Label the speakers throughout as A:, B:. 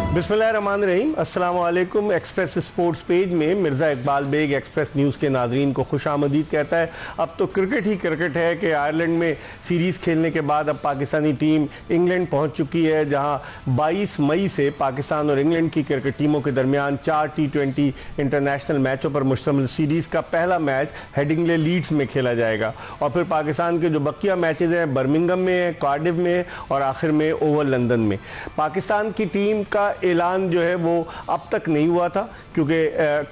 A: बिस्मिल्लाहिर्रहमानिर्रहीम। अस्सलाम वालेकुम। एक्सप्रेस स्पोर्ट्स पेज में मिर्ज़ा इकबाल बेग एक्सप्रेस न्यूज़ के नाज़रीन को खुशामदीद कहता है। अब तो क्रिकेट ही क्रिकेट है कि आयरलैंड में सीरीज़ खेलने के बाद अब पाकिस्तानी टीम इंग्लैंड पहुंच चुकी है, जहां 22 मई से पाकिस्तान और इंग्लैंड की क्रिकेट टीमों के दरमियान 4 T20 इंटरनेशनल मैचों पर मुश्तमिल सीरीज़ का पहला मैच हेडिंगले लीड्स में खेला जाएगा और फिर पाकिस्तान के जो बकिया मैचेज़ हैं बर्मिंघम में, कार्डिफ में और आखिर में ओवल लंदन में। पाकिस्तान की टीम का ऐलान जो है वो अब तक नहीं हुआ था, क्योंकि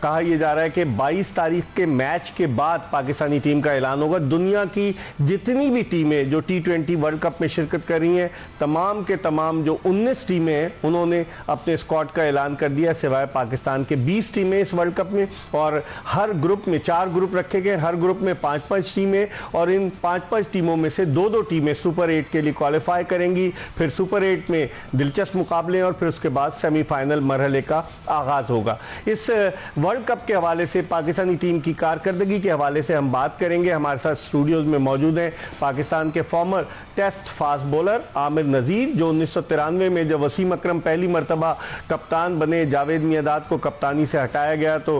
A: कहा यह जा रहा है कि 22 तारीख के मैच के बाद पाकिस्तानी टीम का ऐलान होगा। दुनिया की जितनी भी टीमें जो T20 वर्ल्ड कप में शिरकत कर रही हैं, तमाम के तमाम जो 19 टीमें हैं उन्होंने अपने स्क्वाड का ऐलान कर दिया, सिवाय पाकिस्तान के 20 टीमें इस वर्ल्ड कप में। और हर ग्रुप में 4 ग्रुप रखे गए, हर ग्रुप में 5-5 टीमें और इन 5-5 टीमों में से 2-2 टीमें सुपर 8 के लिए क्वालिफाई करेंगी। फिर सुपर 8 में दिलचस्प मुकाबले और फिर उसके बाद सेमीफाइनल मरहले का आगाज होगा। इस वर्ल्ड कप के हवाले से, पाकिस्तानी टीम की कारकर्दगी के हवाले से हम बात करेंगे। हमारे साथ स्टूडियोज में मौजूद हैं पाकिस्तान के former test fast bowler Aamir Nazir, जो 1993 में जब वसीम अकरम पहली मरतबा कप्तान बने, जावेद मियांदाद को कप्तानी से हटाया गया तो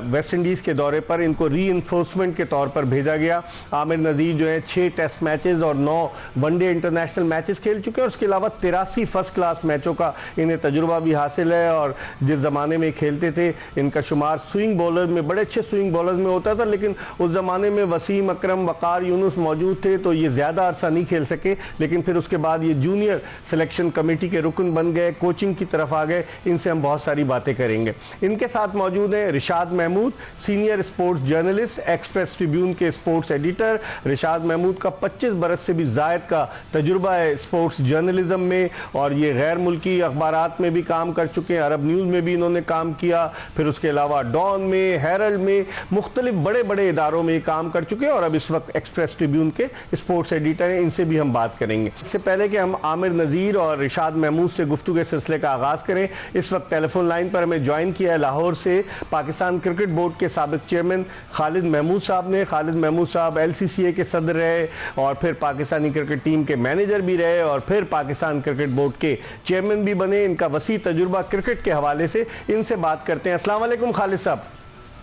A: वेस्ट इंडीज़ के दौरे पर इनको री इन्फोर्समेंट के तौर पर भेजा गया। आमिर नज़ीर जो है 6 टेस्ट मैचेस और 9 वनडे इंटरनेशनल मैचेस खेल चुके हैं और उसके अलावा 83 फर्स्ट क्लास मैचों का इन्हें तजुर्बा भी हासिल है। और जिस ज़माने में खेलते थे इनका शुमार स्विंग बॉलर में, बड़े अच्छे स्विंग बॉलर्स में होता था, लेकिन उस ज़माने में वसीम अकरम, वकार यूनुस मौजूद थे तो ये ज़्यादा अरसा नहीं खेल सके। लेकिन फिर उसके बाद ये जूनियर सिलेक्शन कमेटी के रुकन बन गए, कोचिंग की तरफ आ गए। इनसे हम बहुत सारी बातें करेंगे। इनके साथ मौजूद हैं Rishad Mahmood, senior sports journalist, Express Tribune के स्पोर्ट्स एडिटर। रिशाद महमूद का 25 बरस से भी ज़ायद का तजुर्बा है स्पोर्ट्स जर्नलिज्म में और ये गैर मुल्की अखबारात में भी काम कर चुके हैं, अरब न्यूज़ में भी इन्होंने काम किया, फिर उसके अलावा डॉन में, हेरल्ड में, मुख्तलिफ बड़े बड़े इदारों में काम कर चुके हैं और अब इस वक्त एक्सप्रेस ट्रिब्यून के स्पोर्ट्स एडिटर हैं। इनसे भी हम बात करेंगे। इससे पहले कि हम आमिर नज़ीर और रिशाद महमूद से गुफ्तगू के सिलसिले का आगाज़ करें, इस वक्त टेलीफोन लाइन पर हमें ज्वाइन किया है लाहौर से पाकिस्तान क्रिकेट बोर्ड के साबिक चेयरमैन खालिद महमूद साहब ने। खालिद महमूद साहब LCCA के सदर रहे और फिर पाकिस्तानी क्रिकेट टीम के मैनेजर भी रहे और फिर पाकिस्तान क्रिकेट बोर्ड के चेयरमैन भी बने। इनका वसी तजुर्बा क्रिकेट के हवाले से, इनसे बात करते हैं। अस्सलाम वालेकुम खालिद साहब।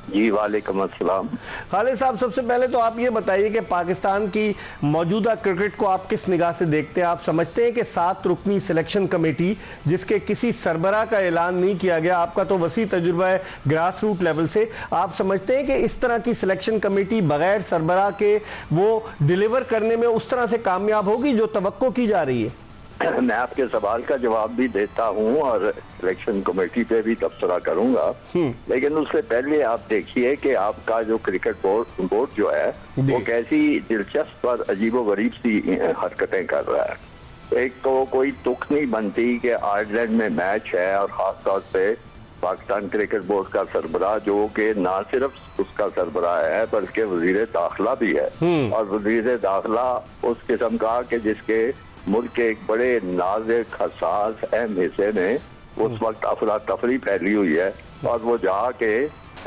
B: जी वालेकुम अस्सलाम।
A: खालिद साहब, सबसे पहले तो आप ये बताइए कि पाकिस्तान की मौजूदा क्रिकेट को आप किस निगाह से देखते हैं? आप समझते हैं कि 7 रुकनी सिलेक्शन कमेटी जिसके किसी सरबराह का ऐलान नहीं किया गया, आपका तो वसी तजुर्बा है ग्रास रूट लेवल से, आप समझते हैं कि इस तरह की सिलेक्शन कमेटी बगैर सरबराह के वो डिलीवर करने में उस तरह से कामयाब होगी जो तवक्को की जा रही है?
B: मैं आपके सवाल का जवाब भी देता हूं और सिलेक्शन कमेटी पे भी तबसरा करूंगा, लेकिन उससे पहले आप देखिए कि आपका जो क्रिकेट बोर्ड जो है वो कैसी दिलचस्प और अजीबोगरीब सी हरकतें कर रहा है। एक तो कोई तुक नहीं बनती कि आयरलैंड में मैच है और खास तौर पे पाकिस्तान क्रिकेट बोर्ड का सरबराह, जो कि ना सिर्फ उसका सरबराह है बल्कि वजीर दाखिला भी है और वजीर दाखिला उस किस्म का कि जिसके मुल्क के एक बड़े नाज़ुक, हसास, अहम हिस्से में उस वक्त अफरा तफरी फैली हुई है और वो जाके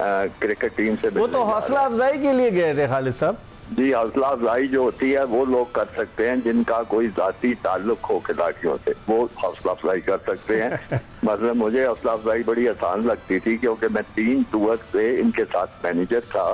B: क्रिकेट टीम से
A: वो तो हौसला अफजाई के लिए गए थे खालिद साहब।
B: जी, हौसला अफजाई जो होती है वो लोग कर सकते हैं जिनका कोई जाती ताल्लुक हो खिलाड़ियों से, वो हौसला अफजाई कर सकते हैं। मतलब मुझे हौसला अफजाई बड़ी आसान लगती थी क्योंकि मैं 3 टूर से इनके साथ मैनेजर था,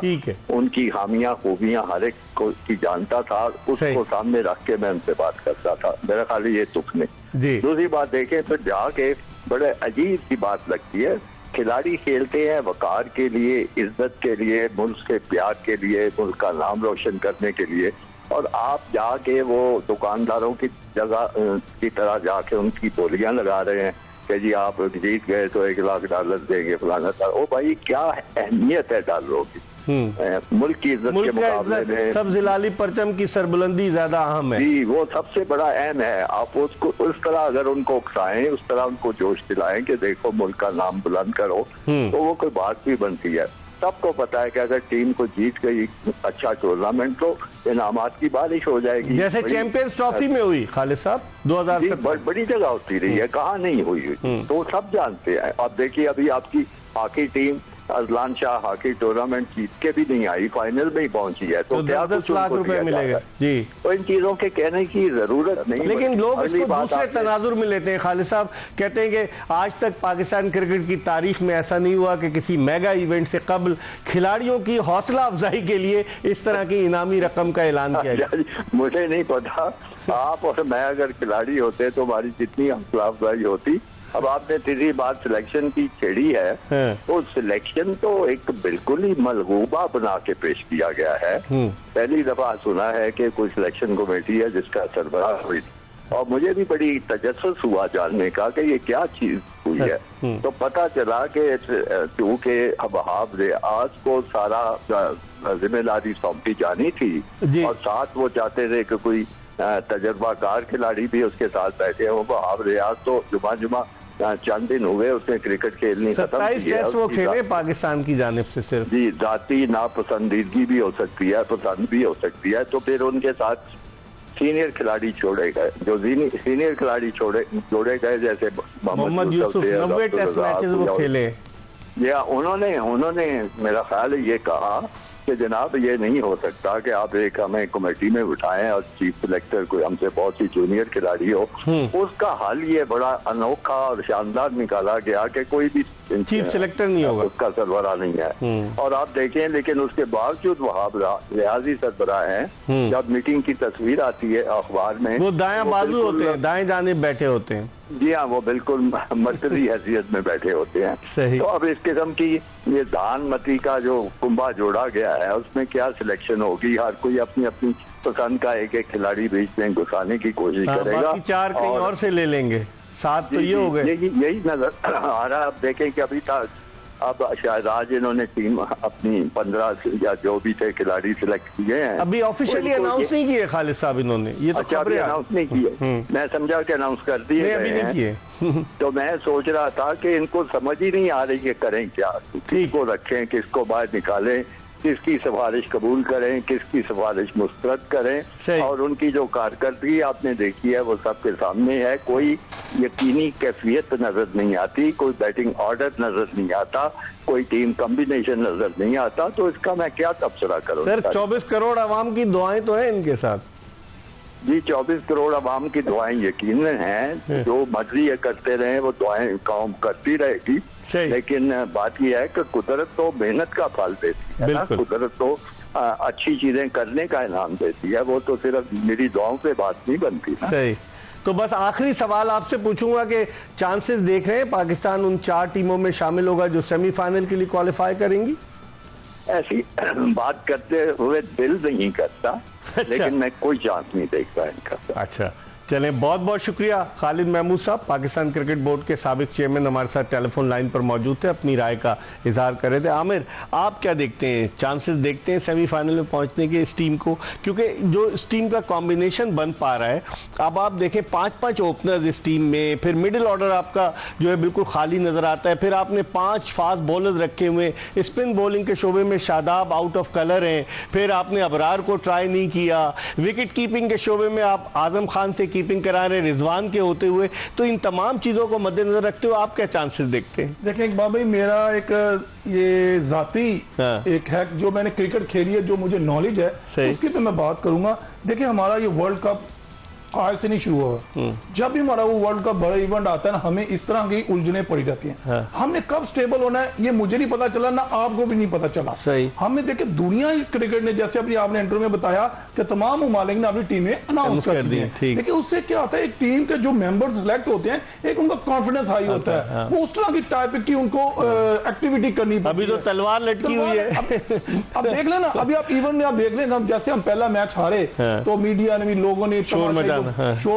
B: उनकी खामियां खूबियां हर एक को की जानता था, उसको सामने रख के मैं उनसे बात करता था। मेरा ख्याल ये तुक नहीं। दूसरी बात देखें तो जाके बड़े अजीब सी बात लगती है, खिलाड़ी खेलते हैं वकार के लिए, इज्जत के लिए, मुल्क से प्यार के लिए, मुल्क का नाम रोशन करने के लिए, और आप जाके वो दुकानदारों की जगह की तरह जाके उनकी बोलियां लगा रहे हैं कि जी आप जीत गए तो $1 लाख देंगे फलाना। ओ भाई, क्या अहमियत है डॉलरों की? मुल्क की इज्जत के मुकाबले में
A: सब जिलाली परचम की सरबुलंदी ज्यादा अहम है।
B: जी, वो सबसे बड़ा अहम है। आप उसको उस तरह अगर उनको उकसाएं, उस तरह उनको जोश दिलाएं कि देखो मुल्क का नाम बुलंद करो, तो वो कोई बात भी बनती है। सबको पता है कि अगर टीम को जीत गई अच्छा टूर्नामेंट तो इनामात की बारिश हो जाएगी,
A: जैसे चैंपियंस ट्रॉफी में हुई खालिद साहब 2000
B: बड़ी जगह होती रही है, कहाँ नहीं हुई तो सब जानते हैं। अब देखिए अभी आपकी hockey team Azlan Shah hockey tournament जीत के भी नहीं आई, फाइनल में ही पहुंची है, तो क्या
A: 10 लाख रुपए मिलेगा जी।
B: तो इन चीजों के कहने की जरूरत नहीं।
A: लेकिन लोग इसको दूसरे तनाजुर में लेते हैं। खालिद साहब कहते हैं कि आज तक पाकिस्तान क्रिकेट की तारीख में ऐसा नहीं हुआ कि किसी मेगा इवेंट से कबल खिलाड़ियों की हौसला अफजाई के लिए इस तरह की इनामी रकम का ऐलान किया जाए।
B: मुझे नहीं पता, आप और मैं अगर खिलाड़ी होते तो हमारी जितनी हौसला अफजाई होती। अब आपने तीसरी बात सिलेक्शन की छेड़ी है, तो सिलेक्शन तो एक बिल्कुल ही मलगूबा बना के पेश किया गया है। पहली दफा सुना है कि कोई सिलेक्शन कमेटी है जिसका सरबराह हुई, और मुझे भी बड़ी तजस्सुस हुआ जानने का कि ये क्या चीज हुई है। तो पता चला कि क्योंकि वहाब रियाज को सारा जिम्मेदारी सौंपी जानी थी और साथ वो चाहते थे कि कोई तजर्बाकार खिलाड़ी भी उसके साथ बैठे हो। वहाब रियाज तो जुमा चंद दिन हुए उसने क्रिकेट खेलनी खत्म की है।
A: वो खेले पाकिस्तान की जानिब से सिर्फ
B: जी, जाती नापसंदीदगी भी हो सकती है, पसंद भी हो सकती है, तो फिर उनके साथ सीनियर खिलाड़ी छोड़े गए। जो सीनियर खिलाड़ी जोड़े गए जैसे
A: मोहम्मद यूसुफ 90 टेस्ट मैचेस वो खेले।
B: या उन्होंने मेरा ख्याल है ये कहा कि जनाब ये नहीं हो सकता कि आप एक हमें कमेटी में उठाएं और चीफ सिलेक्टर कोई हमसे बहुत ही जूनियर खिलाड़ी हो। उसका हल ये बड़ा अनोखा और शानदार निकाला गया कि कोई भी
A: चीफ सिलेक्टर नहीं होगा,
B: उसका सरबराह नहीं है। और आप देखें, लेकिन उसके बावजूद वहाब रियाजी सरबराह हैं। जब मीटिंग की तस्वीर आती है अखबार में,
A: वो दायां बाजू होते हैं, दाएं जानिब बैठे होते हैं।
B: जी हाँ, वो बिल्कुल मर्कजी हैसियत में बैठे होते हैं।
A: सही।
B: तो अब इस किस्म की ये धानमती का जो कुंभा जोड़ा गया है उसमें क्या सिलेक्शन होगी? हर कोई अपनी अपनी पसंद का एक एक खिलाड़ी बीच में घुसाने की कोशिश करेगा,
A: 4 कहीं और से ले लेंगे। 7 तो ये हो गए।
B: यही नजर आ रहा है। अब देखें कि अभी तक अब शायद आज इन्होंने टीम अपनी 15 या जो भी थे खिलाड़ी सिलेक्ट किए हैं।
A: अभी ऑफिशियली अनाउंस नहीं किए खालिद साहब इन्होंने, ये तो
B: अच्छा, अनाउंस नहीं किए। मैं समझा कि अनाउंस कर दिए
A: अभी नहीं किए।
B: तो मैं सोच रहा था कि इनको समझ ही नहीं आ रही कि करें क्या, किसको रखें, किसको बाहर निकालें, किसकी सिफारिश कबूल करें, किसकी सिफारिश मुस्तरद करें। और उनकी जो कारकर्दगी आपने देखी है वो सबके सामने है। कोई यकीनी कैफियत नजर नहीं आती, कोई बैटिंग ऑर्डर नजर नहीं आता, कोई टीम कॉम्बिनेशन नजर नहीं आता। तो इसका मैं क्या तबसरा करूं?
A: सर 24 करोड़ आवाम की दुआएं तो है इनके साथ।
B: जी, 24 करोड़ आवाम की दुआएं यकीनन हैं। जो मर्जी ये करते रहे वो दुआएं काम करती रहेगी। लेकिन बात यह है कि कुदरत तो मेहनत का फल देती है ना, कुदरत तो अच्छी चीजें करने का इनाम देती है। वो तो सिर्फ मेरी दुआओं पे बात नहीं बनती ना।
A: सही। तो बस आखिरी सवाल आपसे पूछूंगा कि चांसेस देख रहे हैं पाकिस्तान उन 4 टीमों में शामिल होगा जो सेमीफाइनल के लिए क्वालिफाई करेंगी?
B: ऐसी बात करते हुए दिल नहीं करता। अच्छा। लेकिन मैं कोई चांस नहीं देखता इनका।
A: अच्छा, चलें, बहुत बहुत शुक्रिया खालिद महमूद साहब, पाकिस्तान क्रिकेट बोर्ड के साबिक चेयरमैन, हमारे साथ टेलीफोन लाइन पर मौजूद थे, अपनी राय का इजहार कर रहे थे। आमिर, आप क्या देखते हैं, चांसेस देखते हैं सेमीफाइनल में पहुंचने के इस टीम को? क्योंकि जो इस टीम का कॉम्बिनेशन बन पा रहा है, अब आप देखें 5-5 ओपनर्स इस टीम में, फिर मिडिल ऑर्डर आपका जो है बिल्कुल खाली नजर आता है, फिर आपने 5 फास्ट बॉलर्स रखे हुए, स्पिन बॉलिंग के शोबे में शादाब आउट ऑफ कलर हैं, फिर आपने अबरार को ट्राई नहीं किया, विकेट कीपिंग के शोबे में आप आजम खान से कीपिंग करा रहे रिजवान के होते हुए। तो इन तमाम चीजों को मद्देनजर रखते हुए आप क्या चांसेस देखते हैं?
C: देखिए इकबाल भाई, मेरा एक ये जाती एक है जो मैंने क्रिकेट खेली है, जो मुझे नॉलेज है उसकी पे मैं बात करूंगा। देखिए हमारा ये वर्ल्ड कप आज से नहीं शुरू हुआ। जब भी हमारा वो वर्ल्ड कप बड़ा इवेंट आता है ना, हमें इस तरह की उलझने पड़ी रहती हैं। हमने कब स्टेबल होना है ये मुझे नहीं पता चला, ना आपको भी नहीं पता चला।
A: सही।
C: हमने देखे दुनिया क्रिकेट ने, जैसे अभी आपने इंटरव्यू में बताया कि तमाम ममालिक ने अपनी टीमें अनाउंस कर दी हैं। देखिए उससे क्या होता है, एक टीम के जो मेंबर सिलेक्ट होते हैं, एक उनका कॉन्फिडेंस हाई होता है, वो उस तरह की टाइप की उनको एक्टिविटी करनी।
A: अभी तो तलवार लटकी हुई है।
C: अब देख लेना, अभी आप इवन में आप देख लेना, जैसे हम पहला मैच हारे तो मीडिया ने भी, लोगों ने शोर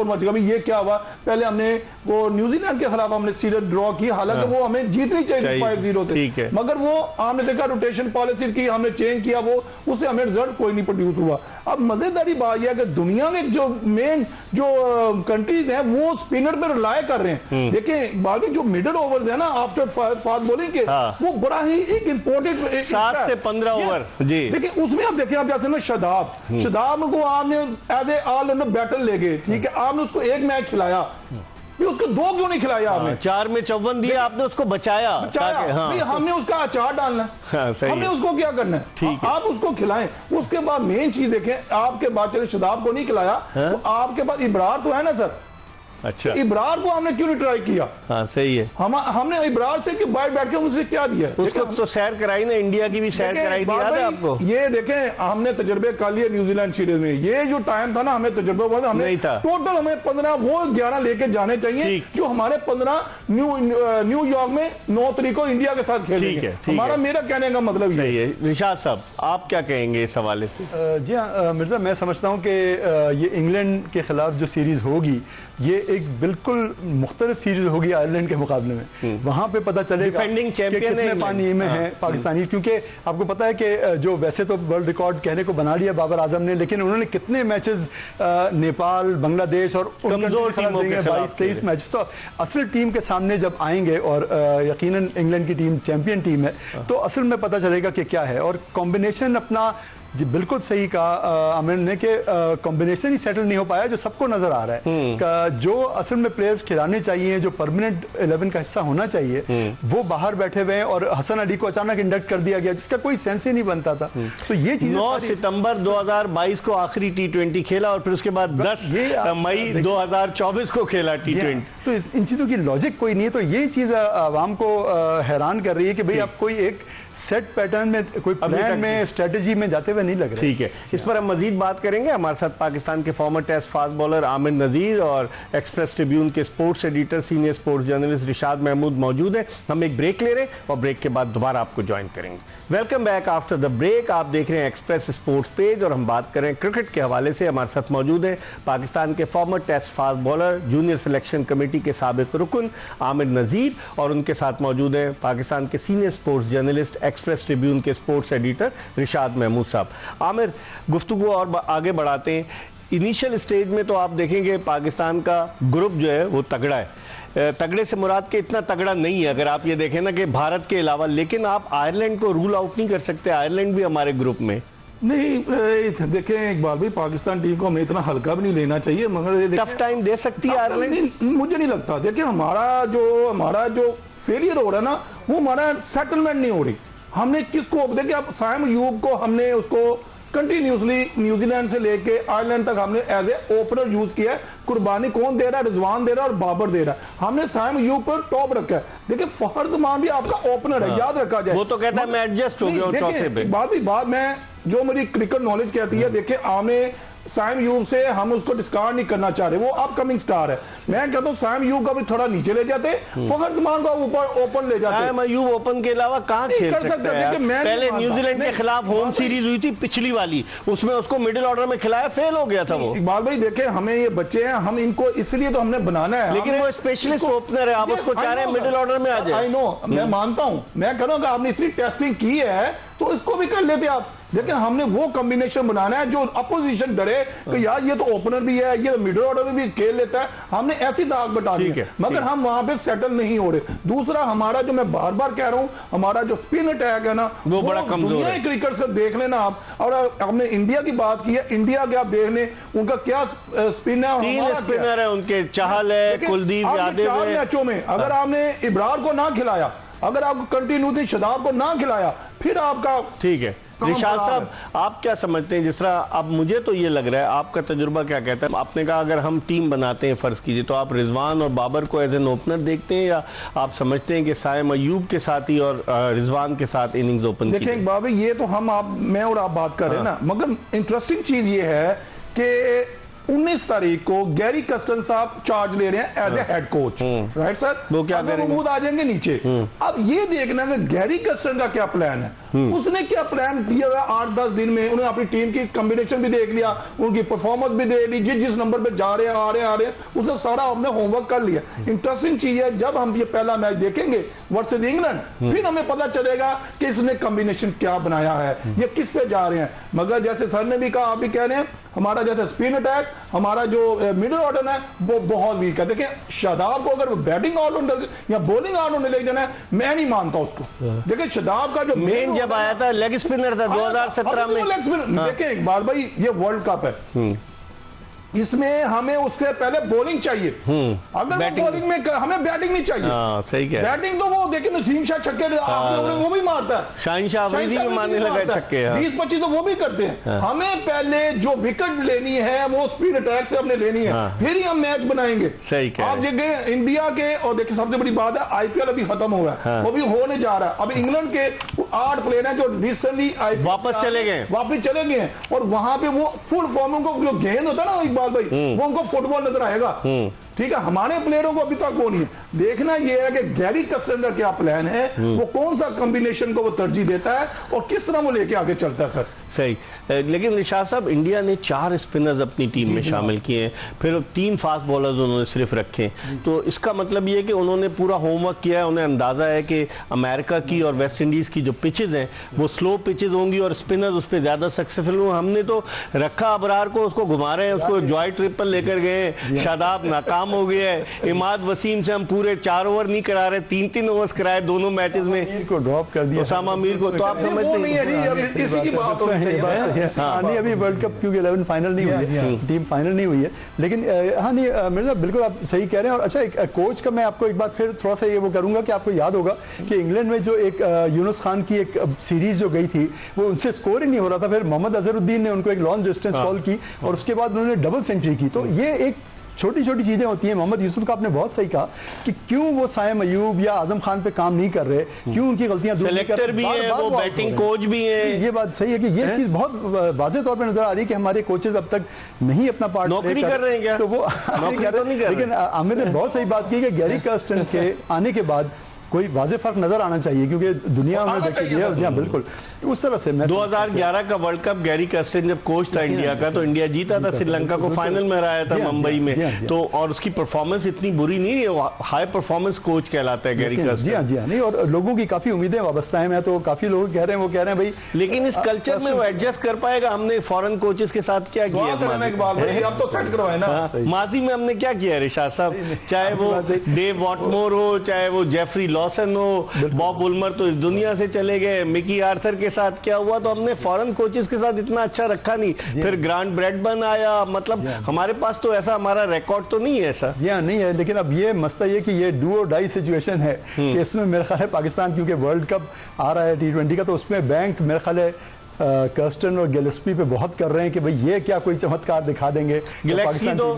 C: मच गया, ये क्या हुआ। पहले हमने वो न्यूजीलैंड के खिलाफ हमने सीरीज ड्रॉ की, हालांकि वो हमें जीतनी चाहिए 5-0 थे, मगर वो हमने देखा रोटेशन पॉलिसी की, हमने चेंज किया, वो उससे हमें रिजल्ट कोई नहीं प्रोड्यूस हुआ। अब मजेदारी बात यह है कि दुनिया में जो मेन जो कंट्रीज हैं वो स्पिनर पर रिलाय कर रहे हैं। देखिए बाकी जो मिडिल ओवर्स है ना आफ्टर फास्ट बॉलिंग के, वो बड़ा ही एक इंपॉर्टेंट
A: 7 से 15 ओवर। जी
C: देखिए उसमें आप देखिए, आप जैसे शदाब को आपने एज ए ऑल बैटर ले गए, ठीक है, आपने उसको एक मैच खिलाया, ये उसको 2 क्यों नहीं खिलाया आपने?
A: 4 में 54 दिया आपने, उसको बचाया।
C: हाँ। हमने उसका अचार डालना है।
A: हाँ, सही
C: हमने उसको क्या करना है?
A: ठीक है।
C: आप उसको खिलाएं। उसके बाद मेन चीज देखें, आपके बाद चले शदाब को नहीं खिलाया, तो आपके पास इब्रार तो है ना सर।
A: अच्छा,
C: इब्रार को हमने क्यों नहीं ट्राई किया?
A: हाँ सही है।
C: हमने इब्रार से कि बाहर बैठ के उसे क्या दिया?
A: उसको तो सैर कराई ना, इंडिया की भी सैर कराई थी, याद है आपको?
C: ये देखें, हमने तजुर्बे कर लिए न्यूजीलैंड सीरीज में। ये जो टाइम था ना, हमें तजुर्बे हुआ था, हमें
A: नहीं था।
C: टोटल हमें 15 वो 11 लेके जाने चाहिए जो हमारे 15 न्यूयॉर्क में 9 तारीख को इंडिया के साथ खेलेंगे। हमारा मेरा कहने का मतलब
A: सही है। रिशाद साहब, आप क्या कहेंगे इस हवाले से?
D: जी हाँ मिर्जा, मैं समझता हूँ कि ये इंग्लैंड के खिलाफ जो सीरीज होगी, ये एक बिल्कुल मुख्तलिफ सीरीज होगी आयरलैंड के मुकाबले में। वहां पे पता चलेगा
A: डिफेंडिंग चैंपियन
D: कितने पानी में है पाकिस्तानी, क्योंकि आपको पता है कि जो वैसे तो वर्ल्ड रिकॉर्ड कहने को बना लिया बाबर आजम ने, लेकिन उन्होंने कितने मैचेस नेपाल, बांग्लादेश और
A: कमजोर टीमों के
D: 22-23 मैचेस, तो असल टीम के सामने जब आएंगे, और यकीनन इंग्लैंड की टीम चैंपियन टीम है, तो असल में पता चलेगा कि क्या है। और कॉम्बिनेशन अपना जी बिल्कुल सही कहा आमिर ने कि कॉम्बिनेशन ही सेटल नहीं हो पाया जो सबको नजर आ रहा है। जो असल में प्लेयर्स खिलाने चाहिए, जो परमानेंट 11 का हिस्सा होना चाहिए, वो बाहर बैठे हुए हैं, और हसन अली को अचानक इंडक्ट कर दिया गया जिसका कोई सेंस ही नहीं बनता था। तो ये चीज
A: 9 सितंबर 2022 को आखिरी T20 खेला, और फिर उसके बाद 10 मई 2024 को खेला T20।
D: तो इन चीजों की लॉजिक कोई नहीं है। तो ये चीज आवाम को हैरान कर रही है कि भाई आप कोई एक सेट पैटर्न में, कोई प्लान में, स्ट्रेटजी में जाते हुए नहीं लग रहे।
A: ठीक है, इस पर हम मजीद बात करेंगे। हमारे साथ पाकिस्तान के former test fast bowler Aamir Nazir और एक्सप्रेस ट्रिब्यून के sports editor, senior sports journalist Rishad Mahmood मौजूद हैं। हम एक ब्रेक ले रहे हैं और ब्रेक के बाद दोबारा आपको ज्वाइन करेंगे। Welcome back after the break. आप देख रहे हैं एक्सप्रेस स्पोर्ट्स पेज और हम बात कर रहे हैं क्रिकेट के हवाले से। हमारे साथ मौजूद है पाकिस्तान के former test fast bowler, junior selection committee के साबिक रुकन आमिर नज़ीर, और उनके साथ मौजूद है पाकिस्तान के senior sports journalist, Express Tribune के स्पोर्ट्स एडिटर रिशाद महमूद साहब। आमिर, गुफ्तगू और आगे बढ़ाते हैं। इनिशियल स्टेज में तो आप देखेंगे पाकिस्तान का ग्रुप जो है वो तगड़ा है। तगड़े से मुराद के इतना तगड़ा नहीं है अगर आप ये देखें ना कि भारत के अलावा, लेकिन आप आयरलैंड को रूल आउट नहीं कर सकते। आयरलैंड भी हमारे ग्रुप में
C: नहीं। देखें इकबाल भाई, पाकिस्तान टीम को हमें इतना हल्का भी नहीं लेना चाहिए, मगर
A: टफ टाइम दे सकती है आयरलैंड।
C: मुझे नहीं लगता। देखिए हमारा जो फेलियर हो रहा है ना, वो हमारा सेटलमेंट नहीं हो रही। हमने किसको, देखिए आप साइम अयूब को हमने उसको कंटिन्यूसली न्यूजीलैंड से लेके आयरलैंड तक हमने एज ए ओपनर यूज किया है। कुर्बानी कौन दे रहा है? रिजवान दे रहा है और बाबर दे रहा है। हमने साइम अयूब पर टॉप रखा है। देखिए फखर जमान भी आपका ओपनर है, याद रखा जाए।
A: वो तो कहता है मैं एडजस्ट हो गया चौथे पे।
C: बात मैं जो मेरी क्रिकेट नॉलेज कहती है, देखिए आमने साइम यूब से हम उसको डिस्कार्ड नहीं करना चाह रहे, वो अपकमिंग स्टार है। मैं कहता हूं साइम यूब का भी थोड़ा नीचे ले जाते, फखर जमान को ऊपर ओपन ले जाते।
A: साइम यूब ओपन के अलावा कहां खेल सकते हैं? पहले न्यूजीलैंड के खिलाफ होम सीरीज हुई थी पिछली वाली, उसमें उसको मिडिल ऑर्डर में खिलाया, फेल हो गया था वो।
C: इकबाल भाई देखें, हमें ये बच्चे हैं, हम इनको इसलिए तो हमने बनाना है,
A: लेकिन वो स्पेशलिस्ट ओपनर है, आप उसको चाह रहे हैं मिडिल ऑर्डर में आ जाए।
C: आई नो, मैं मानता हूं, मैं कह रहा हूं कि आपने इतनी टेस्टिंग की है तो इसको भी कर लेते आप। देखिए हमने वो कॉम्बिनेशन बनाना है जो अपोजिशन डरे कि यार ये तो ओपनर भी है, ये मिडिल ऑर्डर में भी खेल लेता है। हमने ऐसी दाग बता दी है, मगर हम वहां पे सेटल नहीं हो रहे। दूसरा, हमारा जो मैं बार बार कह रहा हूं, हमारा जो स्पिन अटैक है ना,
A: वो बड़ा कमजोर है।
C: क्रिकेट से देख लेना आप। और हमने इंडिया की बात की है, इंडिया के आप देख लें उनका क्या स्पिन है।
A: 3 स्पिनर है उनके, चाहल है, कुलदीप यादव है।
C: 4 मैचों में अगर आपने इब्रार को ना खिलाया, अगर आपको कंटिन्यूटी शदाब को ना खिलाया, फिर आपका
A: ठीक है। रिशाद साहब, आप क्या समझते हैं? जिस तरह अब मुझे तो ये लग रहा है, आपका तजुर्बा क्या कहता है? आपने कहा अगर हम टीम बनाते हैं, फर्ज कीजिए, तो आप रिजवान और बाबर को एज एन ओपनर देखते हैं, या आप समझते हैं कि साइम अयूब के साथ ही और रिजवान के साथ इनिंग्स ओपन?
C: देखें बाबा, ये तो मैं और आप बात कर रहे हैं ना, मगर इंटरेस्टिंग चीज ये है कि 19 तारीख को गैरी कस्टन साहब चार्ज ले रहे हैं as a head coach, right sir?
A: वो क्या करेंगे?
C: महमूद आ जाएंगे नीचे। अब ये देखना है गैरी कस्टन का क्या प्लान है, उसने क्या प्लान दिया हुआ 8-10 दिन में। उन्होंने अपनी टीम की कॉम्बिनेशन भी देख लिया, उनकी परफॉर्मेंस भी देख ली, जिस नंबर पे जा रहे हैं, आ रहे हैं, उसने सारा अपने होमवर्क कर लिया। इंटरेस्टिंग चीज है, जब हम ये पहला मैच देखेंगे वर्सेस इंग्लैंड, फिर हमें पता चलेगा कि इसने कॉम्बिनेशन क्या बनाया है, ये किस पे जा रहे हैं। मगर जैसे सर ने भी कहा, आप भी कह रहे हैं, हमारा जैसे स्पिन अटैक, हमारा जो मिडिल ऑर्डर है वो बहुत वीक है। देखिए शादाब को अगर बैटिंग ऑलराउंडर या बॉलिंग ऑलराउंडर ले जाना है, मैं नहीं मानता उसको। देखिए शादाब का जो
A: मेन जब आया था लेग स्पिनर था 2017 में।
C: देखिए इकबाल भाई, ये वर्ल्ड कप है, इसमें हमें उससे पहले बॉलिंग चाहिए। अगर वो बॉलिंग में हमें बैटिंग नहीं चाहिए।
A: सही कह,
C: बैटिंग तो वो देखिए नसीम शाह छक्के वो भी मारता है,
A: शाहीन शाह अफरीदी भी मारने लगा छक्के,
C: 20-25 तो वो भी करते हैं। हमें पहले जो विकेट लेनी है वो स्पीड अटैक से हमने लेनी है, फिर ही हम मैच बनाएंगे।
A: सही कह,
C: आप देखिए इंडिया के, और देखिए सबसे बड़ी बात है आईपीएल अभी खत्म हुआ है, वो भी होने जा रहा है। अब इंग्लैंड के 8 प्लेयर हैं जो रिसेंटली
A: वापस चले गए हैं
C: और वहां पे वो फुल फॉर्म, उनको जो गेंद होता है ना इकबाल भाई, वो उनको फुटबॉल नजर आएगा। ठीक है, हमारे प्लेयरों को अभी तक वो नहीं है। देखना यह है कि गैरी कर्स्टेन का क्या प्लान है, वो कौन सा कॉम्बिनेशन को वो तरजीह देता है और किस तरह वो लेके आगे चलता है। सर
A: सही, लेकिन निशात साहब इंडिया ने 4 स्पिनर्स अपनी टीम में शामिल किए हैं, फिर 3 फास्ट बॉलर्स उन्होंने सिर्फ रखे, तो इसका मतलब ये है कि उन्होंने पूरा होमवर्क किया है। उन्हें अंदाजा है कि अमेरिका की और वेस्ट इंडीज की जो पिचेज हैं वो स्लो पिचेज होंगी और स्पिनर्स उस पर ज्यादा सक्सेसफुल होंगे। हमने तो रखा अबरार को, उसको घुमा रहे हैं, उसको जॉय ट्रिपल लेकर गए, शादाब नाकाम हो गया है, इमाद वसीम से हम पूरे 4 ओवर नहीं करा रहे, 3-3 ओवर्स कराए दोनों मैचेस में,
D: को ड्रॉप कर दिया
A: उसामा मीर को, तो आप समझते
C: नहीं है जी, इसी की बात
D: नहीं, अभी वर्ल्ड कप क्योंकि 11 फाइनल नहीं हुई है, टीम फाइनल नहीं हुई है, लेकिन हाँ नहीं मिर्जा बिल्कुल आप सही कह रहे हैं। और अच्छा, एक कोच का मैं आपको एक बात फिर थोड़ा सा ये वो करूंगा कि आपको याद होगा कि इंग्लैंड में जो एक यूनुस खान की एक सीरीज जो गई थी वो उनसे स्कोर ही नहीं हो रहा था, फिर मोहम्मद अजहरुद्दीन ने उनको एक लॉन्ग डिस्टेंस बॉल की और उसके बाद उन्होंने डबल सेंचुरी की। तो ये एक छोटी छोटी चीजें होती हैं। मोहम्मद यूसुफ का आपने बहुत सही कहा कि क्यों वो साइम अयूब या आजम खान पे काम नहीं कर रहे, क्यों उनकी गलतियां दूर नहीं कर रहे,
A: सेलेक्टर भी है, वो बैटिंग कोच भी है।
D: ये बात सही है कि ये चीज बहुत वाज़ेह तौर पे नजर आ रही है कि हमारे कोचेस अब तक नहीं अपना पार्ट
A: नौकरी कर रहे हैं क्या?
D: तो वो
A: नौकरी तो नहीं कर रहे।
D: लेकिन आमिर ने बहुत सही बात की कि गैरी कर्स्टन के आने के बाद कोई वाज़ेह फर्क नजर आना चाहिए, क्योंकि दुनिया में देखिए बिल्कुल उस तरह से
A: 2011 का वर्ल्ड कप गैरी कर्स्टन जब कोच था इंडिया का, तो इंडिया जीता था श्रीलंका को, फाइनल में हराया था मुंबई में, तो और उसकी परफॉर्मेंस इतनी बुरी नहीं है, हाई परफॉर्मेंस कोच कहलाता है गैरी कर्स्टन।
D: जी हाँ नहीं, और लोगों की काफी उम्मीदें वाबस्ता है। मैं तो काफी लोग कह रहे हैं, वो कह रहे हैं भाई,
A: लेकिन इस कल्चर में वो एडजस्ट कर पाएगा? हमने फॉरेन कोचेस के साथ क्या किया,
C: अब तो सेट करवाए ना,
A: माजी में हमने क्या किया रिशाद साहब, चाहे वो डेव वॉटमोर हो, चाहे वो जेफरी लॉसन हो, बॉब वुलमर तो इस दुनिया से चले गए, मिकी आर्थर के साथ क्या हुआ, तो हमने फॉरेन कोचेस के साथ इतना अच्छा रखा नहीं, फिर ग्रांट ब्रैडबर्न आया, मतलब हमारे पास तो ऐसा हमारा रिकॉर्ड तो नहीं है ऐसा।
D: जी हाँ नहीं है, लेकिन अब ये मसला ये कि ये डू और डाई सिचुएशन है कि इसमें मेरे ख्याल है पाकिस्तान, क्योंकि वर्ल्ड कप आ रहा है T20 का, तो उसमें बैंक मेरे ख्याल है कर्स्टन और गिलेस्पी पे बहुत कर रहे हैं कि भाई ये क्या कोई चमत्कार दिखा देंगे।
A: गिलेस्पी तो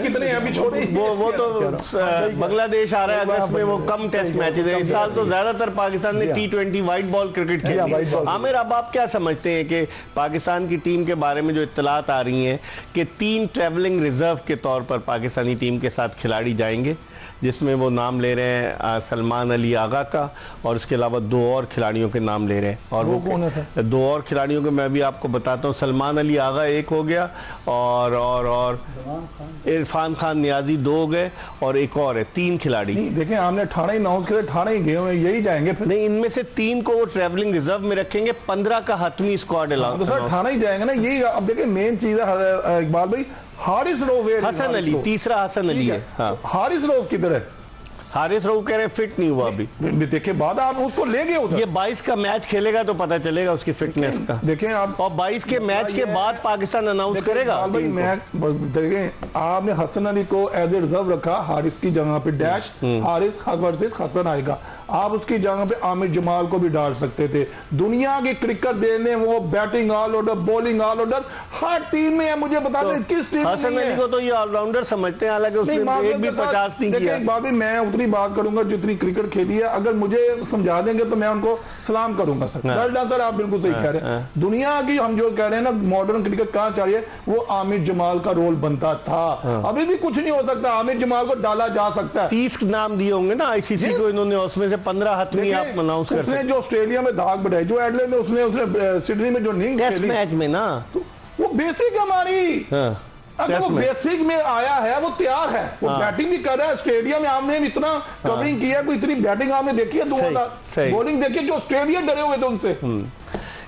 C: कितने अभी छोड़े,
A: वो तो बांग्लादेश आ रहा है अगस्त में, वो कम टेस्ट मैचेस है, इस साल तो ज्यादातर पाकिस्तान ने T20 व्हाइट बॉल क्रिकेट खेली। आमिर, अब आप क्या समझते हैं कि पाकिस्तान की टीम के बारे में जो इत्तलात आ रही हैं कि 3 ट्रैवलिंग रिजर्व के तौर पर पाकिस्तानी टीम के साथ खिलाड़ी जाएंगे, जिसमें वो नाम ले रहे हैं सलमान अली आगा का, और इसके अलावा 2 और खिलाड़ियों के नाम ले रहे हैं, और वो
C: कौन है सर?
A: 2 और खिलाड़ियों के मैं भी आपको बताता हूँ। सलमान अली आगा एक हो गया, और इरफान खान नियाजी 2 हो गए, और एक और है, 3 खिलाड़ी।
C: देखिए हमने 18 ही अनाउंस किए, 18 ही गए हुए, यही जाएंगे फिर
A: नहीं, इनमें से 3 को वो ट्रैवलिंग रिजर्व में रखेंगे, 15 का हतमी स्क्वाड
C: तो सर 18 ही जाएंगे ना, यही अब देखिए मेन चीज है इकबाल भाई, हारिस रऊफ,
A: हसन अली, तीसरा हसन अली है। हाँ,
C: हारिस रऊफ किधर है?
A: हारिस रऊफ कह रहे हैं फिट नहीं हुआ अभी।
C: देखिए बाद आप उसको ले गए उधर,
A: ये 22 का मैच खेलेगा तो पता चलेगा उसकी फिटनेस का।
C: देखें आप,
A: और 22 के मैच के बाद पाकिस्तान अनाउंस करेगा।
C: देखें आपने हसन अली को एज ए रिजर्व रखा, हारिस की जगह पे डैश हारिस वर्सेस हसन आएगा, आप उसकी जगह पे आमिर जमाल को भी डाल सकते थे। दुनिया की क्रिकेट देने वो बैटिंग ऑलराउंडर, बॉलिंग ऑलराउंडर हर टीम में है, मुझे बता दें किस टीम में।
A: हसन अली को तो ये ऑलराउंडर समझते हैं, हालांकि उसने एक भी 50 नहीं किया।
C: बाबी मैं उतनी बात करूंगा जितनी क्रिकेट खेली है, अगर मुझे समझा देंगे तो मैं उनको सलाम करूंगा सर। सर आप बिल्कुल सही कह रहे हैं, दुनिया की हम जो कह रहे हैं ना मॉडर्न क्रिकेट कहां चाहिए, वो आमिर जमाल का रोल बनता था। अभी भी कुछ नहीं हो सकता, आमिर जमाल को डाला जा सकता है।
A: 30 नाम दिए होंगे ना आईसीसी को इन्होंने, उसमें से 15 हतमी आप अनाउंस कर सकते हैं।
C: जो ऑस्ट्रेलिया में दाग बढ़ाई, जो एडलेड में उसने सिडनी में जो इनिंग्स
A: टेस्ट मैच में ना,
C: वो बेसिक है हमारी। अगर वो बेसिक में आया है, वो तैयार है, वो बैटिंग भी कर रहा है। ऑस्ट्रेलिया में हमने इतना कवरिंग किया, कोई इतनी बैटिंग आपने देखी है, 2000 बॉलिंग देखी, जो ऑस्ट्रेलिया डरे हुए थे उनसे।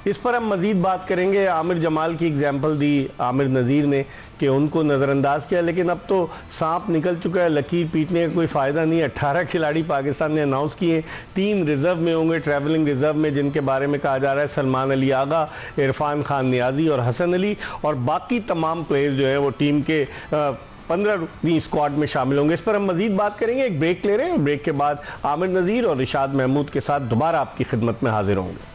A: इस पर हम मजीद बात करेंगे। आमिर जमाल की एग्जाम्पल दी आमिर नज़ीर ने कि उनको नज़रअंदाज किया, लेकिन अब तो सांप निकल चुका है, लकीर पीटने का कोई फ़ायदा नहीं है। 18 खिलाड़ी पाकिस्तान ने अनाउंस किए, 3 रिज़र्व में होंगे, ट्रैवलिंग रिज़र्व में, जिनके बारे में कहा जा रहा है सलमान अली आगा, इरफान खान नियाजी और हसन अली, और बाकी तमाम प्लेयर जो है वो टीम के 15वीं स्क्वाड में शामिल होंगे। इस पर हम मजीद बात करेंगे। एक ब्रेक ले रहे हैं, ब्रेक के बाद आमिर नज़ीर और रिशाद महमूद के साथ दोबारा आपकी खिदमत में हाजिर होंगे।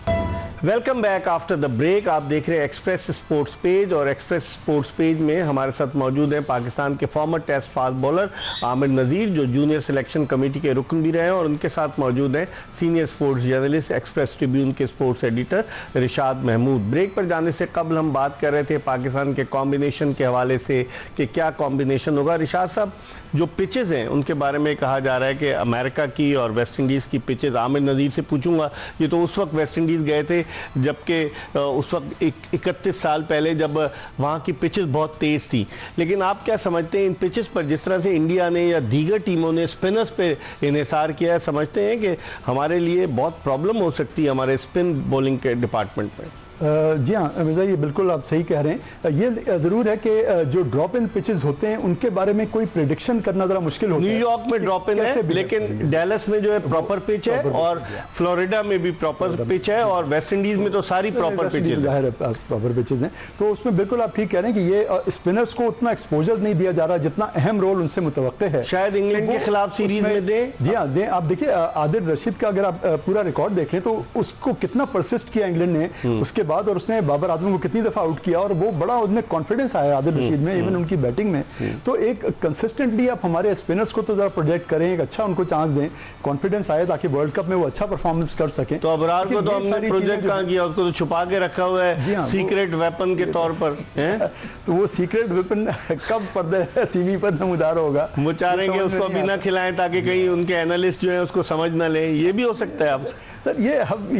A: Welcome back after the break. आप देख रहे हैं एक्सप्रेस स्पोर्ट्स पेज, और एक्सप्रेस स्पोर्ट्स पेज में हमारे साथ मौजूद हैं पाकिस्तान के former test fast bowler Aamir Nazir, जो जूनियर सिलेक्शन कमेटी के रुकन भी रहे हैं, और उनके साथ मौजूद हैं senior sports journalist, Express Tribune के sports editor Rishad Mahmood. Break पर जाने से कबल हम बात कर रहे थे पाकिस्तान के कॉम्बिनेशन के हवाले से कि क्या कॉम्बिनेशन होगा। रिशाद साहब, जो पिचेस हैं उनके बारे में कहा जा रहा है कि अमेरिका की और वेस्ट इंडीज़ की पिचेस, आमिर नज़ीर से पूछूंगा, ये तो उस वक्त वेस्ट इंडीज़ गए थे जबकि उस वक्त 31 साल पहले, जब वहाँ की पिचेस बहुत तेज़ थी, लेकिन आप क्या समझते हैं इन पिचेस पर जिस तरह से इंडिया ने या दीगर टीमों ने स्पिनर्स पे इन्हिसार किया है, समझते हैं कि हमारे लिए बहुत प्रॉब्लम हो सकती है हमारे स्पिन बॉलिंग के डिपार्टमेंट में?
D: जी हाँ मिर्जा, ये बिल्कुल आप सही कह रहे हैं। ये ज़रूर है कि जो ड्रॉप इन पिचेस होते हैं उनके बारे में कोई प्रेडिक्शन करना ज़रा मुश्किल होता है।
A: न्यूयॉर्क में ड्रॉप इन है, लेकिन डैलस में जो है प्रॉपर पिच है, और फ्लोरिडा में भी प्रॉपर पिच है, और वेस्ट इंडीज में तो सारी प्रॉपर पिचेज है,
D: प्रॉपर पिचेज हैं। तो उसमें बिल्कुल आप ठीक कह रहे हैं कि ये स्पिनर्स को उतना एक्सपोजर नहीं दिया जा रहा जितना अहम रोल उनसे मुतवक्के है।
A: शायद इंग्लैंड के खिलाफ सीरीज में दें।
D: जी हाँ दें। आप देखिए आदिल रशीद का अगर आप पूरा रिकॉर्ड देख लें तो उसको कितना परसिस्ट किया इंग्लैंड ने उसके बाद, और उसने बाबर आजम को कितनी दफा आउट किया, और वो बड़ा उनमें कॉन्फिडेंस आया आदिल रशीद में, इवन उनकी बैटिंग में। तो एक कंसिस्टेंटली आप हमारे स्पिनर्स को तो जरा प्रोजेक्ट करें, एक अच्छा उनको चांस दें, कॉन्फिडेंस आए ताकि वर्ल्ड कप में वो अच्छा परफॉर्मेंस कर सकें।
A: तो अबरार को तो हमने प्रोजेक्ट कहाँ किया, उसको तो छुपा के रखा हुआ है सीक्रेट वेपन के तौर पर।
D: तो वो सीक्रेट वेपन कब पर्दे सीवी पर नमूदार होगा,
A: वो चाहेंगे उसको अभी ना खिलाएं ताकि कहीं उनके एनालिस्ट जो है उसको समझ ना लें, ये भी हो सकता है। आप
D: सर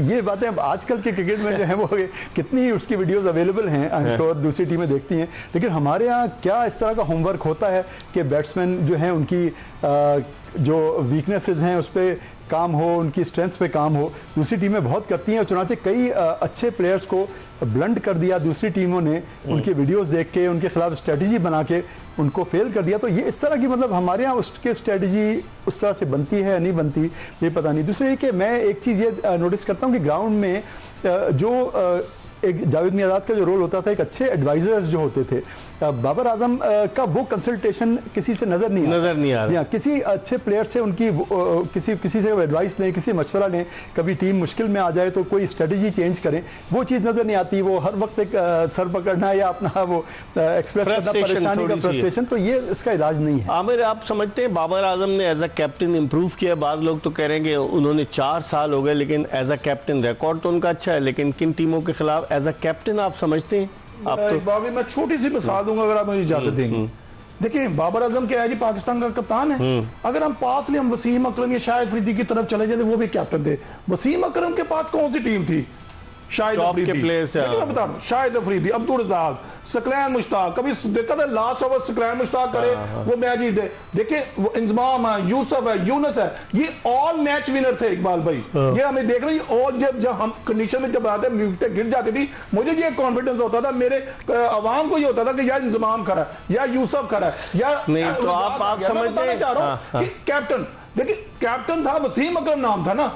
D: ये बातें अब आजकल के क्रिकेट में जो है वो कितनी उसकी वीडियोस अवेलेबल हैं, आई एम श्योर दूसरी टीमें देखती हैं, लेकिन हमारे यहाँ क्या इस तरह का होमवर्क होता है कि बैट्समैन जो हैं उनकी जो वीकनेसेस हैं उस पर काम हो, उनकी स्ट्रेंथ पे काम हो। दूसरी टीमें बहुत करती हैं, और चुनाचे कई अच्छे प्लेयर्स को ब्लंट कर दिया दूसरी टीमों ने, उनके वीडियोस देख के उनके खिलाफ स्ट्रेटजी बना के उनको फेल कर दिया। तो ये इस तरह की मतलब हमारे यहाँ उसके स्ट्रेटजी उस तरह से बनती है या नहीं बनती, ये पता नहीं। दूसरे ये कि मैं एक चीज़ ये नोटिस करता हूँ कि ग्राउंड में जो एक जावेद मियादाद का जो रोल होता था, एक अच्छे एडवाइजर्स जो होते थे, बाबर आजम का वो कंसल्टेशन किसी से नजर नहीं आ रहा। किसी अच्छे प्लेयर से उनकी किसी से एडवाइस लें, किसी मशवरा लें, कभी टीम मुश्किल में आ जाए तो कोई स्ट्रेटजी चेंज करें, वो चीज़ नजर नहीं आती। वो हर वक्त एक सर पकड़ना या अपना वो एक्सप्रेस करना परेशानी का फ्रस्ट्रेशन, तो ये इसका इलाज नहीं है।
A: आमिर, आप समझते हैं बाबर आजम ने एज अ कैप्टन इंप्रूव किया? बाद लोग तो कह रहे हैं कि उन्होंने 4 साल हो गए, लेकिन एज अ कैप्टन रिकॉर्ड तो उनका अच्छा है, लेकिन किन टीमों के खिलाफ एज अ कैप्टन आप समझते हैं? आप तो
C: मैं छोटी सी मिसाल दूंगा अगर आप मुझे इजाजत देंगे। देखिए बाबर आजम क्या है जी, पाकिस्तान का कप्तान है। अगर हम पास ले हम वसीम अकरम या शाहिद अफरीदी की तरफ चले जाते, वो भी कैप्टन थे। वसीम अकरम के पास कौन सी टीम थी? शाहिद अफरीदी, मैं बता रहा हूं, शाहिद अफरीदी, अब्दुल रज़ाक, सकलैन मुश्ताक, कभी देखा था लास्ट ओवर सकलैन मुश्ताक करे वो मैच जीत दे। देखिए वो इंजमाम है, यूसुफ है, यूनस है, ये ऑल मैच विनर थे इकबाल भाई। ये हमें देख रहे हैं, और जब हम कंडीशन में जब आते विकेटें गिर जाती थी, मुझे ये कॉन्फिडेंस होता था, मेरे अवाम को ये होता था कि यार इंजमाम खड़ा है, या यूसुफ खड़ा है, या
A: नहीं। तो आप समझते
C: चाह रहा हूं कि कैप्टन, देखिए कैप्टन था वसीम अकरम नाम था ना,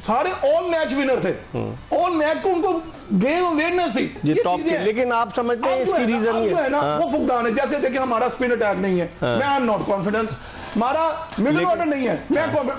C: सारे ऑल मैच विनर थे, ऑल मैच को उनको गेम अवेयरनेस थी,
A: ये टॉप की। लेकिन आप समझते हैं इसकी रीजन ये
C: है ना, वो फुकदान है। जैसे देखिए हमारा स्पिन अटैक नहीं है, मैं आई एम नॉट कॉन्फिडेंस, हमारा मिडिल ऑर्डर नहीं है,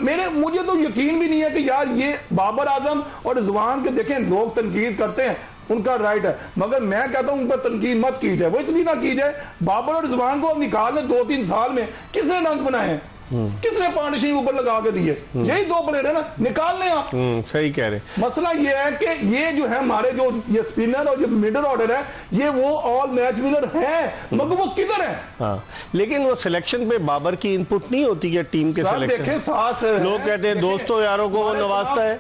C: मैं मुझे तो यकीन भी नहीं है कि यार ये बाबर आजम और रिजवान के, देखें लोग तनकीद करते हैं, उनका राइट है, मगर मैं कहता हूं उन पर तनकीद मत की जाए। वो इसलिए ना की जाए, बाबर और रिजवान को निकाल ले 2-3 साल में, किसने रन बनाए हैं, किसने पार्टनरशिप ऊपर लगा के दिए? यही 2 प्लेयर है ना, निकाल लें आप।
A: सही कह रहे।
C: मसला ये है कि ये जो है हमारे जो ये स्पिनर और जो मिडिल ऑर्डर है, ये वो ऑल मैच विनर है, मगर वो किधर है?
A: हाँ, लेकिन वो सिलेक्शन पे बाबर की इनपुट नहीं होती है टीम के सिलेक्शन।
C: देखें सास
A: लोग कहते हैं दोस्तों यारों को वो नवाजता है।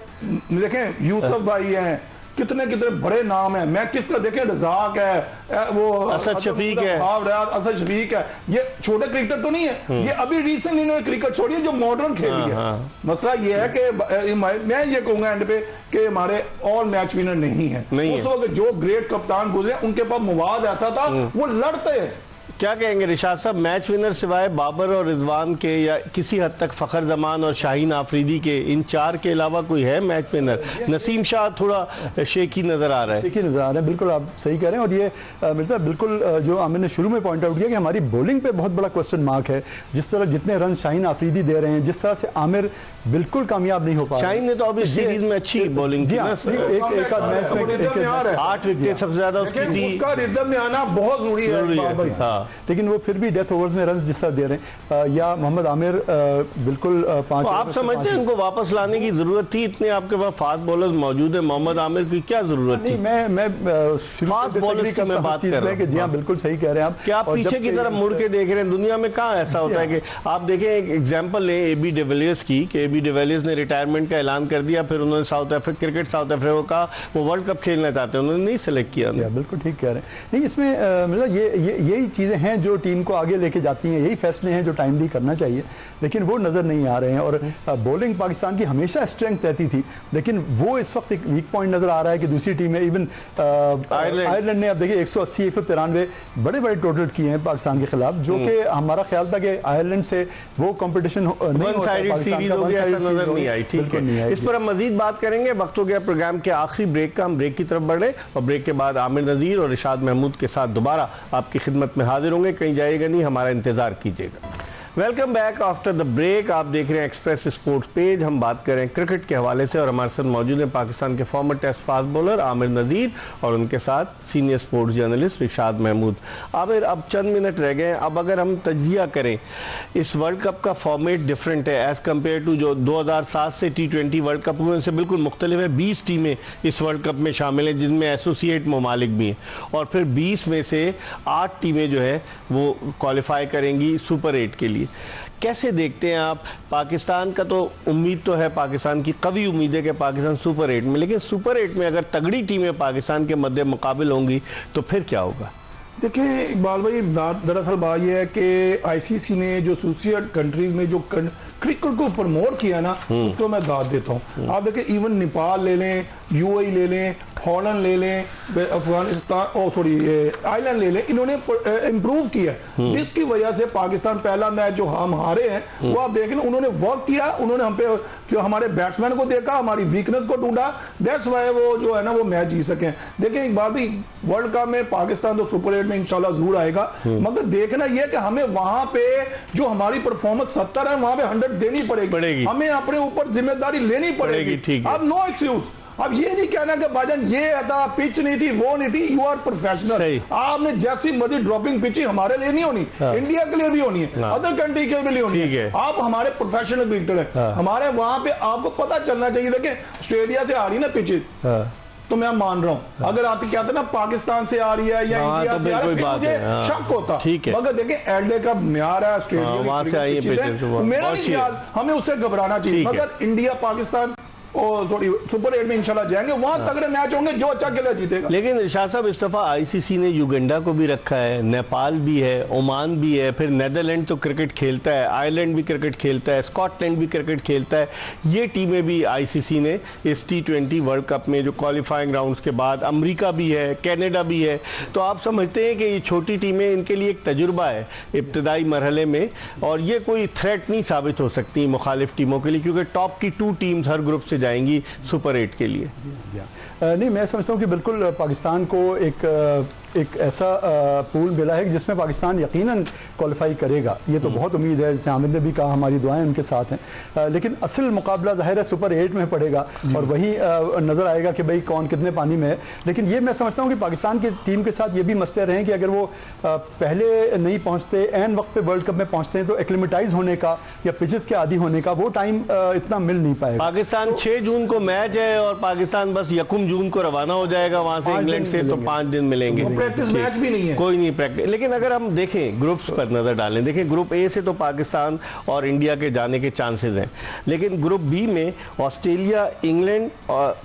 C: देखें यूसुफ भाई हैं, कितने कितने बड़े नाम है, मैं किसका देखें, रजाक है, वो
A: असद शफीक है,
C: असद शफीक है, ये छोटे क्रिकेटर तो नहीं है, ये अभी रिसेंटली इन्होंने क्रिकेट छोड़ी है जो मॉडर्न खेली है। मसला ये है कि मैं ये कहूंगा एंड पे कि हमारे ऑल मैच विनर नहीं है। उस वक्त जो ग्रेट कप्तान गुजरे उनके पास मवाद ऐसा था, वो लड़ते हैं।
A: क्या कहेंगे रिशाद साहब, मैच विनर सिवाय बाबर और रिजवान के या किसी हद तक फखर जमान और शाहीन आफरीदी के, इन चार के अलावा कोई है मैच विनर? नसीम शाह थोड़ा शेकी नजर आ रहा है।
D: शेकी नजर आ रहा है, बिल्कुल आप सही कह रहे हैं। और ये मिर्जा बिल्कुल जो आमिर ने शुरू में पॉइंट आउट किया कि हमारी बॉलिंग पे बहुत बड़ा क्वेश्चन मार्क है। जिस तरह जितने रन शाहीन आफरीदी दे रहे हैं, जिस तरह से आमिर बिल्कुल कामयाब नहीं हो पा रहा।
A: शाहीन ने तो अभी सीरीज में अच्छी बॉलिंग की ना,
C: एक आध मैच में
A: 8 विकेट सबसे ज्यादा उसकी थी।
C: उसका रिदम में आना बहुत जरूरी है।
D: लेकिन वो फिर भी डेथ ओवर्स में रन जिस तरह दे रहे हैं, या मोहम्मद आमिर बिल्कुल 5।
A: आप समझते हैं उनको वापस लाने की जरूरत थी? इतने आपके पास फास्ट बॉलर्स मौजूद है, मोहम्मद आमिर की क्या जरूरत थी?
D: मैं
A: फास्ट बॉलर्स की मैं बात कर रहा हूं।
D: जी हाँ, बिल्कुल सही कह रहे हैं आप।
A: क्या आप पीछे की तरफ मुड़ के देख रहे हैं? दुनिया में कहाँ ऐसा होता है कि आप देखें, एक एग्जांपल लें एबी डिविलियर्स की, कि एबी डिविलियर्स ने रिटायरमेंट का ऐलान कर दिया, फिर उन्होंने साउथ अफ्रीका का वो वर्ल्ड कप खेलना चाहते हैं, उन्होंने नहीं सिलेक्ट किया।
D: बिल्कुल ठीक कह रहे हैं। नहीं, इसमें मतलब यही चीजें हैं जो टीम को आगे लेके जाती हैं, यही फैसले हैं जो टाइमली करना चाहिए, लेकिन वो नजर नहीं आ रहे हैं। और बॉलिंग पाकिस्तान की हमेशा स्ट्रेंथ रहती थी, लेकिन वो इस वक्त एक वीक पॉइंट नजर आ रहा है कि दूसरी टीमें, इवन आयरलैंड ने अब देखिए 180 193 बड़े बड़े टोटल किए हैं पाकिस्तान के खिलाफ, जो कि हमारा ख्याल था कि आयरलैंड से वो कंपटीशन
A: सीरीज होगी, ऐसा नजर नहीं आई। ठीक है, इस पर हम मजीद बात करेंगे। वक्त हो गया प्रोग्राम के आखिरी ब्रेक का, हम ब्रेक की तरफ बढ़ रहे हैं और ब्रेक के बाद आमिर नज़ीर और इरशाद महमूद के साथ दोबारा आपकी खिदमत में हाजिर होंगे। कहीं जाइएगा नहीं, हमारा इंतजार कीजिएगा। Welcome back after the break. आप देख रहे हैं एक्सप्रेस स्पोर्ट्स पेज। हम बात करें क्रिकेट के हवाले से और हमारे साथ मौजूद हैं पाकिस्तान के former test fast bowler Aamir Nazir और उनके साथ senior sports journalist Irshad Mahmood. Aamir, अब चंद मिनट रह गए। अब अगर हम तज्जिया करें, इस वर्ल्ड कप का फॉर्मेट डिफरेंट है एज़ कम्पेयर टू जो 2007 से T20 वर्ल्ड कप हुए, उनसे बिल्कुल मुख्तलिफ है। 20 टीमें इस वर्ल्ड कप में शामिल हैं, जिनमें एसोसिएट ममालिक भी हैं, और फिर 20 में से 8 टीमें जो है वो क्वालिफाई करेंगी सुपर 8 के लिए। कैसे देखते हैं आप? पाकिस्तान का तो उम्मीद तो है, पाकिस्तान की कवी उम्मीद है कि पाकिस्तान सुपर 8 में, लेकिन सुपर 8 में अगर तगड़ी टीमें पाकिस्तान के मद्दे मुकाबिल होंगी तो फिर क्या होगा?
C: देखिए इकबाल भाई, दरअसल बात यह है कि आईसीसी ने जो एसोसिएट कंट्रीज में जो क्रिकेट को प्रमोट किया ना, उसको मैं दाद देता हूँ। आप देखिए, इवन नेपाल ले लें, यूएई ले लें, हॉलैंड ले लें, अफगानिस्तान आयरलैंड ले लें, इन्होंने इंप्रूव किया, जिसकी वजह से पाकिस्तान पहला मैच जो हम हारे हैं वो आप देख लें, उन्होंने वर्क किया, उन्होंने हम पे जो हमारे बैट्समैन को देखा, हमारी वीकनेस को ढूंढा, दैट्स वाई वो जो है ना वो मैच जीत सके। देखिए एक बार भी वर्ल्ड कप में पाकिस्तान तो सुपर 8 में इंशाल्लाह जरूर आएगा, मगर देखना यह कि हमें वहां पे जो हमारी परफॉर्मेंस 70 है वहां पे 100 देनी पड़ेगी। हमें अपने ऊपर जिम्मेदारी लेनी पड़ेगी।
A: ठीक है,
C: अब नो एक्सक्यूज। अब ये नहीं कहना कि भाईजान ये था, पिच नहीं थी, वो नहीं थी। You are professional. आपने जैसी मर्जी ड्रॉपिंग पिचिंग हमारे लिए नहीं होनी, इंडिया के लिए भी होनी है, अदर कंट्री के लिए होनी है। आप हमारे प्रोफेशनल क्रिकेटर हैं, हमारे वहां पे आपको पता चलना चाहिए। देखिए ऑस्ट्रेलिया से आ रही ना पिचेज, तो मैं मान रहा हूं, अगर आप कहते हैं ना पाकिस्तान से आ रही है या इंडिया से आ रही है, मुझे शक होता। मगर देखिए एडले का म्यार है, ऑस्ट्रेलिया
A: वहां से आई है,
C: मेरा नहीं ख्याल हमें उससे घबराना चाहिए। मगर इंडिया पाकिस्तान सुपर 8 में इंशाल्लाह जाएंगे, वहां तगड़े मैच होंगे, जो अच्छा खेला जीतेगा।
A: लेकिन इरशाद साहब, इस दफा आईसीसी ने युगांडा को भी रखा है, नेपाल भी है, ओमान भी है, फिर नेदरलैंड तो क्रिकेट खेलता है, आयरलैंड भी क्रिकेट खेलता है, स्कॉटलैंड भी क्रिकेट खेलता है। ये टीमें भी आईसीसी ने इस T20 वर्ल्ड कप में जो क्वालिफाइंग राउंड्स के बाद, अमेरिका भी है, कनाडा भी है, तो आप समझते हैं कि ये छोटी टीमें, इनके लिए एक तजुर्बा है इब्तदाई मरहले में, और ये कोई थ्रेट नहीं साबित हो सकती मुखालिफ टीमों के लिए, क्योंकि टॉप की 2 टीम्स हर ग्रुप से जाएंगी सुपर 8 के लिए।
D: नहीं, मैं समझता हूँ कि बिल्कुल पाकिस्तान को एक ऐसा पूल मिला है जिसमें पाकिस्तान यकीनन क्वालिफाई करेगा। ये तो बहुत उम्मीद है, जैसे आमिर ने भी कहा, हमारी दुआएं उनके साथ हैं। लेकिन असल मुकाबला जाहिर है सुपर 8 में पड़ेगा और वही नज़र आएगा कि भाई कौन कितने पानी में है। लेकिन ये मैं समझता हूँ कि पाकिस्तान की टीम के साथ ये भी मसले रहे कि अगर वो पहले नहीं पहुँचते, एन वक्त पे वर्ल्ड कप में पहुँचते हैं, तो एक्लिमेटाइज होने का या पिचेस के आदी होने का वो टाइम इतना मिल नहीं पाएगा।
A: पाकिस्तान 6 जून को मैच है और पाकिस्तान बस 1 जून को रवाना हो जाएगा वहां से इंग्लैंड से, तो 5 दिन मिलेंगे।
C: प्रैक्टिस मैच भी नहीं है,
A: कोई नहीं प्रैक्टिस। लेकिन अगर हम देखें ग्रुप्स पर नजर डालें, देखें ग्रुप ए से तो पाकिस्तान और इंडिया के जाने के चांसेस हैं, लेकिन ग्रुप बी में ऑस्ट्रेलिया, इंग्लैंड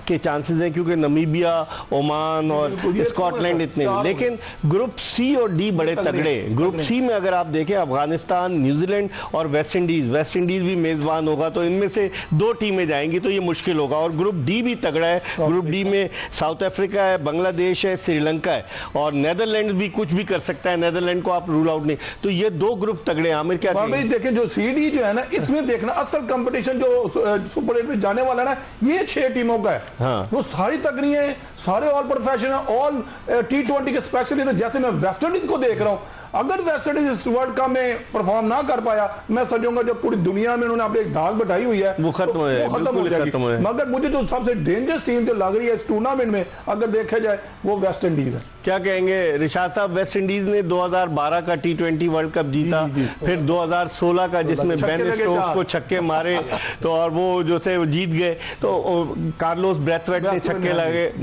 A: के चांसेस हैं, क्योंकि नमीबिया, ओमान और स्कॉटलैंड इतने। लेकिन ग्रुप सी और डी बड़े तगड़े। ग्रुप सी में अगर आप देखें अफगानिस्तान, न्यूजीलैंड और वेस्ट इंडीज भी मेजबान होगा, तो इनमें से 2 टीमें जाएंगी, तो ये मुश्किल होगा। और ग्रुप डी भी तगड़ा है। ग्रुप डी में साउथ अफ्रीका है, बांग्लादेश है, श्रीलंका है और नेदरलैंड भी कुछ भी कर सकता है। नेदरलैंड को आप रूल आउट नहीं, तो ये 2 ग्रुप तगड़े हैं। आमिर क्या
C: देखें, जो सीडी जो है ना, इसमें देखना असल कंपटीशन जो सुपर 8 में जाने वाला है ना, ये 6 टीमों का है।
A: हाँ।
C: वो सारी तगड़ी है, सारे ऑल प्रोफेशनल, ऑल T20 के स्पेशली। जैसे मैं वेस्ट इंडीज को देख रहा हूं, अगर वेस्ट इंडीज इस वर्ल्ड कप में परफॉर्म ना कर पाया, मैं समझूंगा जो पूरी दुनिया में उन्होंने अपनी एक दाग बैठाई हुई है
A: वो खत्म हो जाएगी।
C: मगर मुझे जो सबसे डेंजरस टीम जो लग रही है इस टूर्नामेंट में अगर देखा जाए, वो वेस्ट इंडीज है।
A: क्या कहेंगे रिशाद साहब, वेस्ट इंडीज ने 2012 का T20 वर्ल्ड कप जीता, फिर 2016 का जिसमें बेन स्टोक्स को छक्के मारे, तो और वो जो थे वो जीत गए। तो कार्लोस ब्रैथवेट ने छक्के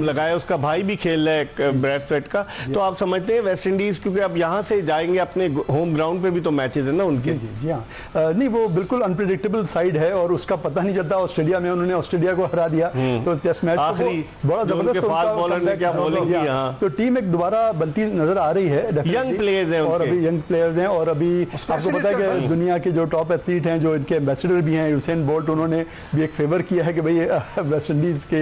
A: लगाए, उसका भाई भी खेल रहा है ब्रैथवेट का। तो आप समझते हैं वेस्ट इंडीज, क्योंकि अब यहाँ से जाएंगे अपने होम ग्राउंड पे भी तो मैचेस है ना उनके।
D: जी हाँ, नहीं वो बिल्कुल अनप्रेडिक्टेबल साइड है और उसका पता नहीं चलता। ऑस्ट्रेलिया में उन्होंने ऑस्ट्रेलिया को हरा दिया, तो टेस्ट मैच
A: आखिरी
D: बड़ा जबरदस्त
A: फास्ट बॉलर ने क्या बॉलिंग की।
D: तो टीम एक दोबारा बनती नजर आ रही है।
A: यंग प्लेयर्स हैं
D: और अभी यंग प्लेयर्स हैं, और अभी आपको पता है कि दुनिया के जो टॉप एथलीट हैं, जो इनके एम्बेसडर भी हैं, यूसेन बोल्ट, उन्होंने भी एक फेवर किया है कि भाई वेस्ट इंडीज के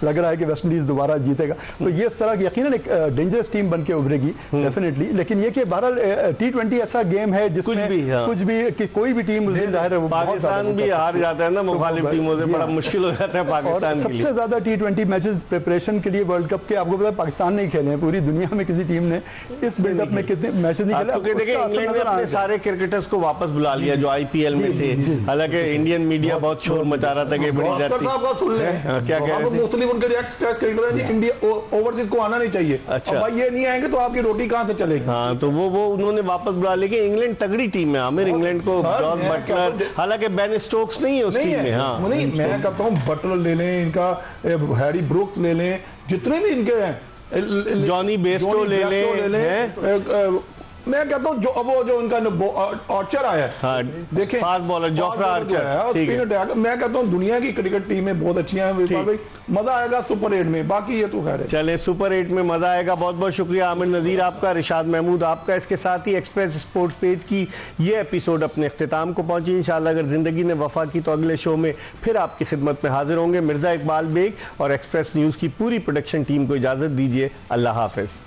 D: लग रहा है कि वेस्ट इंडीज दोबारा जीतेगा। तो ये इस तरह की यकीनन एक डेंजरस टीम बन के उभरेगी डेफिनेटली। लेकिन ये कि बहरहाल T20 ऐसा गेम है जिसमें कुछ भी कि कोई भी टीम उस दिन जाहिर है वो
A: पाकिस्तान भी हार जाता है ना मुखालिफ टीमों से, बड़ा मुश्किल हो जाता है पाकिस्तान के लिए।
D: सबसे ज्यादा T20 मैचेस प्रिपरेशन के लिए वर्ल्ड कप के आपको पता है पाकिस्तान नहीं खेले हैं, पूरी दुनिया में किसी टीम ने इस बिल्डअप में कितने मैचेस नहीं खेले।
A: क्योंकि देखिए इंग्लैंड ने अपने सारे क्रिकेटर्स को वापस बुला लिया जो IPL में थे, हालांकि इंडियन मीडिया बहुत शोर मचा रहा था कि बड़ी जाती। क्या कह रहे थे?
C: मुख्तलिफ उनके एक्स-टेस्ट क्रिकेटर हैं, इंडिया ओवरसीज को आना नहीं चाहिए।
A: अच्छा
C: भाई ये नहीं आएंगे तो आपकी रोटी कहां से चलेगी?
A: हाँ, तो वो उन्होंने वापस बुला, लेकिन इंग्लैंड तगड़ी टीम है आमिर। इंग्लैंड को जॉस बटलर, हालांकि बेन स्टोक्स नहीं है उस टीम में। हाँ
C: नहीं, मैं कहता हूं बटलर ले लें, इनका हैरी ब्रुक्स ले लें, जितने भी इनके हैं,
A: जॉनी बेस्टो ले लें।
C: मैं कहता हूं जो उनका आर्चर आया है,
A: हाँ,
C: देखें
A: फास्ट बॉलर जोफ्रा आर्चर, ठीक है।
C: मैं कहता हूं दुनिया की क्रिकेट टीमें बहुत अच्छी हैं भाई, मजा आएगा सुपर 8 में, बाकी ये तो खैर है।
A: चले सुपर 8 में मजा आएगा। बहुत बहुत शुक्रिया आमिर नज़ीर आपका, रिशाद महमूद आपका। इसके साथ ही एक्सप्रेस स्पोर्ट्स पेज की ये एपिसोड अपने इख्तिताम को पहुंची। इंशाल्लाह अगर जिंदगी ने वफा की तो अगले शो में फिर आपकी खिदमत में हाजिर होंगे। मिर्जा इकबाल बेग और एक्सप्रेस न्यूज़ की पूरी प्रोडक्शन टीम को इजाज़त दीजिए। अल्लाह हाफिज़।